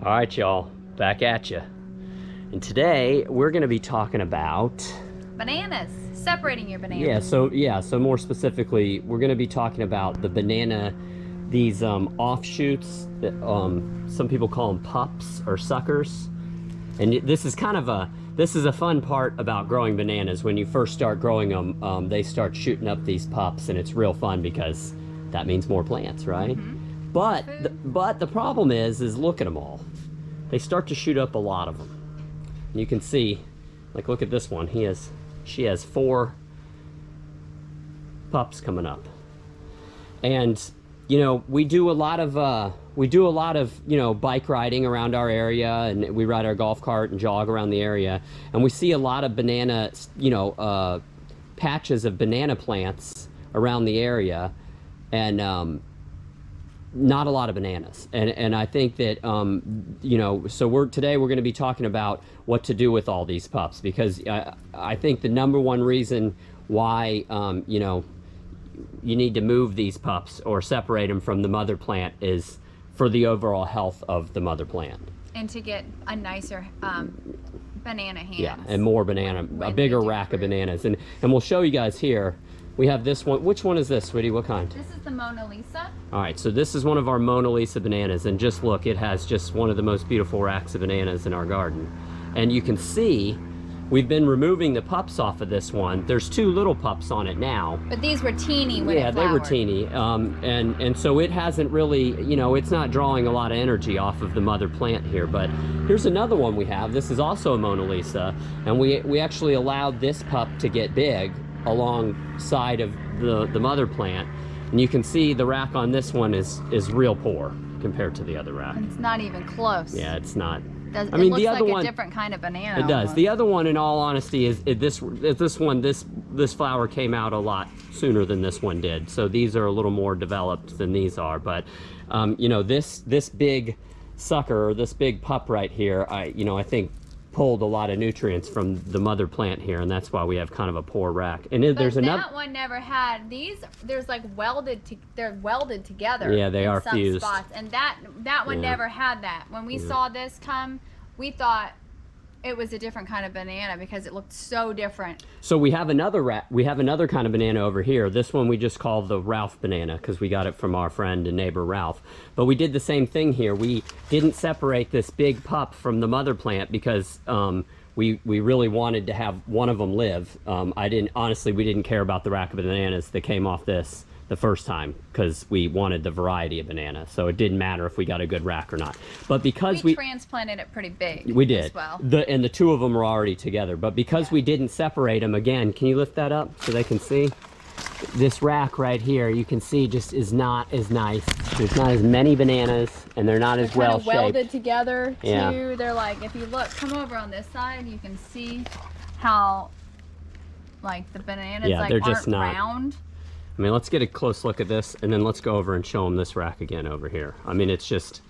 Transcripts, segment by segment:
All right, y'all, back at you. And today we're going to be talking about bananas, separating your bananas. So more specifically, we're going to be talking about the banana, these offshoots that some people call them pups or suckers. And this is kind of a fun part about growing bananas. When you first start growing them, they start shooting up these pups, and it's real fun because that means more plants, right? Mm-hmm. But the problem is look at them all. They start to shoot up a lot of them. You can see, like, look at this one. She has 4 pups coming up. And you know, we do a lot of bike riding around our area, and we ride our golf cart and jog around the area, and we see a lot of banana, patches of banana plants around the area, and not a lot of bananas. And I think that so today we're going to be talking about what to do with all these pups, because I think the number one reason why you need to move these pups or separate them from the mother plant is for the overall health of the mother plant. And to get a nicer banana hands. Yeah, and more banana, a bigger rack of bananas. And we'll show you guys here. We have this one. Which one is this, sweetie? What kind? This is the Mona Lisa. All right, so this is one of our Mona Lisa bananas. And just look, it has just one of the most beautiful racks of bananas in our garden. And you can see we've been removing the pups off of this one. There's 2 little pups on it now. But these were teeny when it flowered. Yeah, they were teeny. And so it hasn't really, it's not drawing a lot of energy off of the mother plant here. But here's another one we have. This is also a Mona Lisa. And we actually allowed this pup to get big alongside of the mother plant. And you can see the rack on this one is real poor compared to the other rack. It's not even close. Yeah, it's not. It looks like a different kind of banana. It does. The other one, in all honesty, this flower came out a lot sooner than this one did. So these are a little more developed than these are. But this big sucker, or this big pup right here, I think pulled a lot of nutrients from the mother plant here, and that's why we have kind of a poor rack. And there's another. That one never had these. There's like they're welded together. Yeah, they are fused. Spots, and that one never had that. When we saw this come, we thought it was a different kind of banana because it looked so different. So we have another kind of banana over here. This one we just call the Ralph banana because we got it from our friend and neighbor Ralph. But we did the same thing here. We didn't separate this big pup from the mother plant because we really wanted to have one of them live. We didn't care about the rack of bananas that came off this the first time because we wanted the variety of banana, so it didn't matter if we got a good rack or not. But because we transplanted it pretty big, we did as well. And the 2 of them were already together. But because we didn't separate them, again, can you lift that up so they can see? This rack right here, you can see, just is not as nice. There's not as many bananas, and they're not as well shaped. Welded together too. Yeah. They're like, if you look, come over on this side, you can see how like the bananas they're just aren't not round. I mean, let's get a close look at this, and then let's go over and show them this rack again over here. I mean, it's just,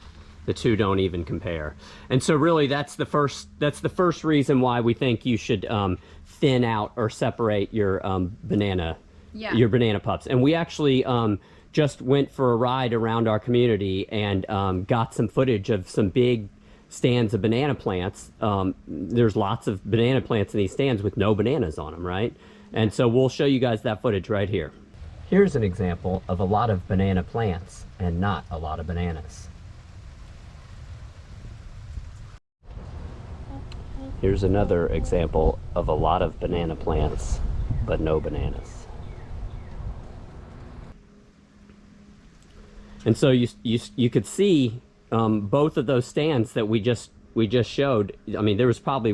the 2 don't even compare. And so really that's the first reason why we think you should thin out or separate your banana pups. And we actually just went for a ride around our community and got some footage of some big stands of banana plants. There's lots of banana plants in these stands with no bananas on them, right? And so we'll show you guys that footage right here. Here's an example of a lot of banana plants and not a lot of bananas. Here's another example of a lot of banana plants, but no bananas. And so you could see both of those stands that we just showed. I mean, there was probably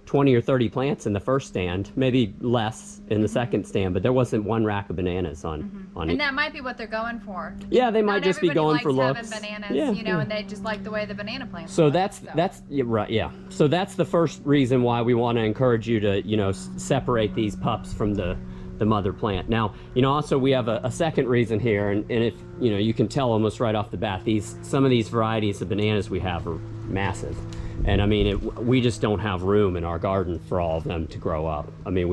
20 or 30 plants in the first stand, maybe less in the second stand, but there wasn't one rack of bananas on it. And that might be what they're going for. Yeah, they might just be going for looks. Bananas, and they just like the way the banana plants. So that's right, yeah. So that's the first reason why we want to encourage you to separate these pups from the mother plant. Now, also we have a second reason here, and if you can tell almost right off the bat, some of these varieties of bananas we have are massive. And I mean, we just don't have room in our garden for all of them to grow up. I mean,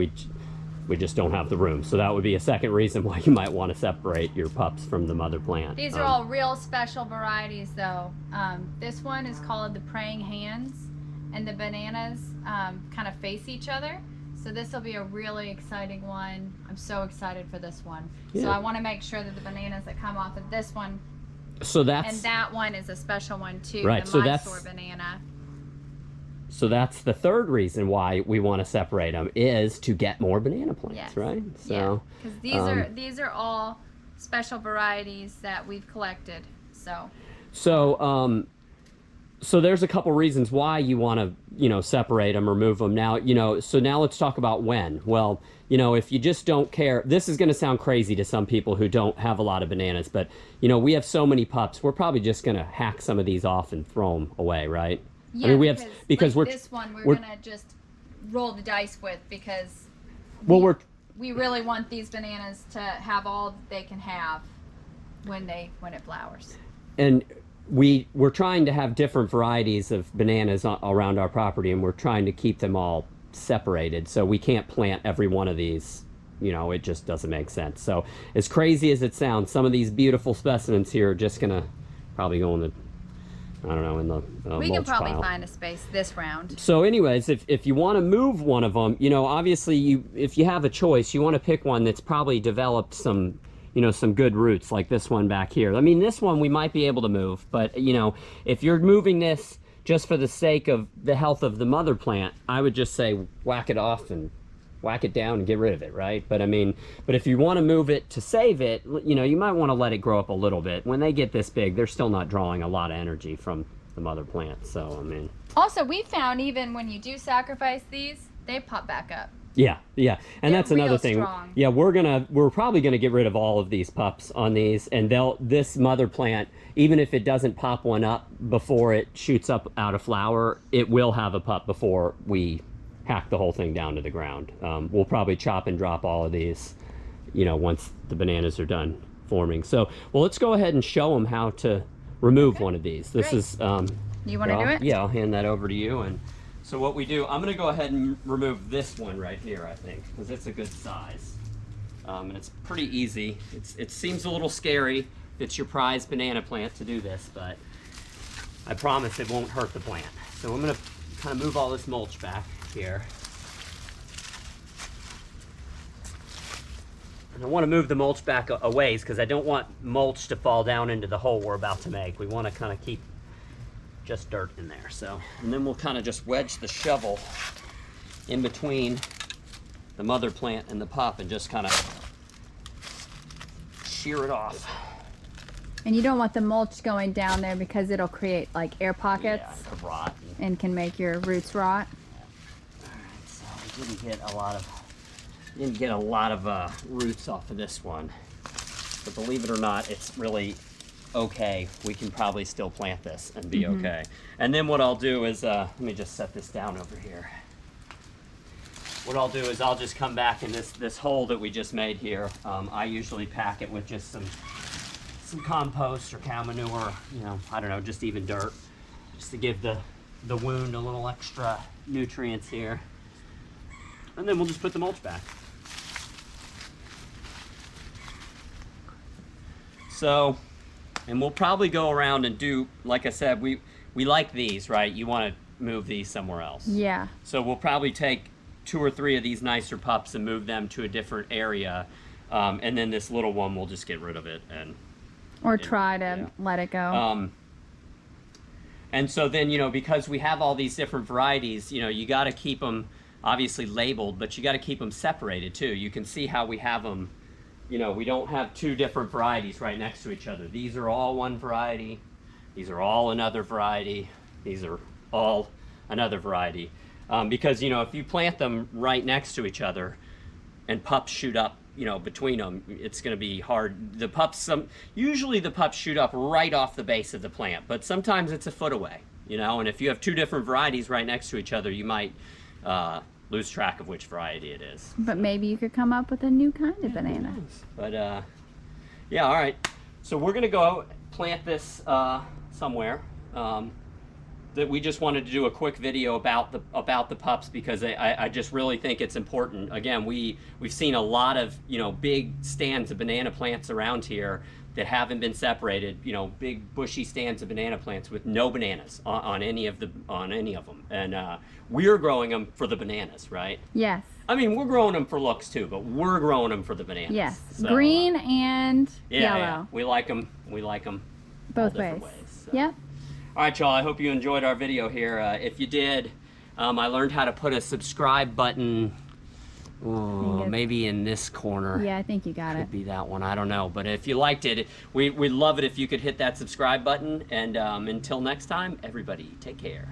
we just don't have the room. So that would be a second reason why you might want to separate your pups from the mother plant. These are all real special varieties though. This one is called the Praying Hands, and the bananas kind of face each other. So this will be a really exciting one. I'm so excited for this one. Yeah. So I want to make sure that the bananas that come off of this one, so that's, and that one is a special one too, right, the so Mysore banana. So that's the third reason why we want to separate them, is to get more banana plants, Yes. right? So because these are all special varieties that we've collected. So there's a couple reasons why you want to, you know, separate them or move them. Now, you know, so now let's talk about when. Well, you know, if you just don't care, this is going to sound crazy to some people who don't have a lot of bananas, but, you know, we have so many pups, we're probably just going to hack some of these off and throw them away, right? Yeah, I mean, we have, because like we're, this one we're we're gonna just roll the dice with, because well, we really want these bananas to have all they can have when it flowers. and we're trying to have different varieties of bananas around our property, and we're trying to keep them all separated. So we can't plant every one of these. You know, it just doesn't make sense. So as crazy as it sounds, some of these beautiful specimens here are just gonna probably go in the, I don't know, in the We can mulch probably pile. find a space this round. So anyways, if you want to move one of them, you know, obviously if you have a choice, you want to pick one that's probably developed some, you know, some good roots, like this one back here. I mean, this one we might be able to move, but, you know, if you're moving this just for the sake of the health of the mother plant, I would just say whack it off and whack it down and get rid of it, right? But I mean, but if you want to move it to save it, you know, you might want to let it grow up a little bit. When they get this big, they're still not drawing a lot of energy from the mother plant. So, I mean. Also, we found even when you do sacrifice these, they pop back up. Yeah, yeah. And They're that's another real thing. strong. Yeah, we're probably gonna get rid of all of these pups on these, and this mother plant, even if it doesn't pop one up before it shoots up out of flower, it will have a pup before we hack the whole thing down to the ground. We'll probably chop and drop all of these, you know, once the bananas are done forming. So, well, let's go ahead and show them how to remove one of these. This Great. is, You want to do it? yeah, I'll hand that over to you. And so what we do, I'm gonna go ahead and remove this one right here, I think, because it's a good size. And it's pretty easy. It seems a little scary if it's your prized banana plant to do this, but I promise it won't hurt the plant. So I'm gonna kind of move all this mulch back here. And I want to move the mulch back a ways because I don't want mulch to fall down into the hole we're about to make. We want to kind of keep just dirt in there. So, and then we'll kind of just wedge the shovel in between the mother plant and the pup and just kind of shear it off. And you don't want the mulch going down there because it'll create like air pockets, Yeah, it could rot. and can make your roots rot. Alright, so we didn't get a lot of roots off of this one. But believe it or not, it's really okay. We can probably still plant this and be okay. And then what I'll do is, let me just set this down over here. What I'll do is I'll just come back in this hole that we just made here. I usually pack it with just some compost or cow manure, you know, I don't know, just even dirt, just to give the wound a little extra nutrients here. And then we'll just put the mulch back. So, and we'll probably go around and do, like I said, we like these, right? You want to move these somewhere else. Yeah. So we'll probably take 2 or 3 of these nicer pups and move them to a different area. And then this little one, we'll just get rid of it. Or try to let it go. And so then, you know, because we have all these different varieties, you know, you got to keep them obviously labeled, but you got to keep them separated too. You can see how we have them, you know, we don't have 2 different varieties right next to each other. These are all one variety. These are all another variety. These are all another variety. Because, you know, if you plant them right next to each other and pups shoot up, you know, between them, it's going to be hard. The pups, usually the pups shoot up right off the base of the plant, but sometimes it's a foot away, you know, and if you have 2 different varieties right next to each other, you might lose track of which variety it is. But maybe you could come up with a new kind of banana. But yeah, all right. So we're going to go plant this somewhere. that we just wanted to do a quick video about the pups, because I just really think it's important. Again, we've seen a lot of, you know, big stands of banana plants around here that haven't been separated, you know, big bushy stands of banana plants with no bananas on any of them, and we're growing them for the bananas, right? Yes. I mean, we're growing them for looks too, but we're growing them for the bananas. Yes. So, Green and yellow. Yeah, we like them. We like them Both ways. So. Yep. All right, y'all, I hope you enjoyed our video here. If you did, I learned how to put a subscribe button, maybe in this corner. Yeah, I think you got it. Could be that one, I don't know. But if you liked it, we'd love it if you could hit that subscribe button. And until next time, everybody, take care.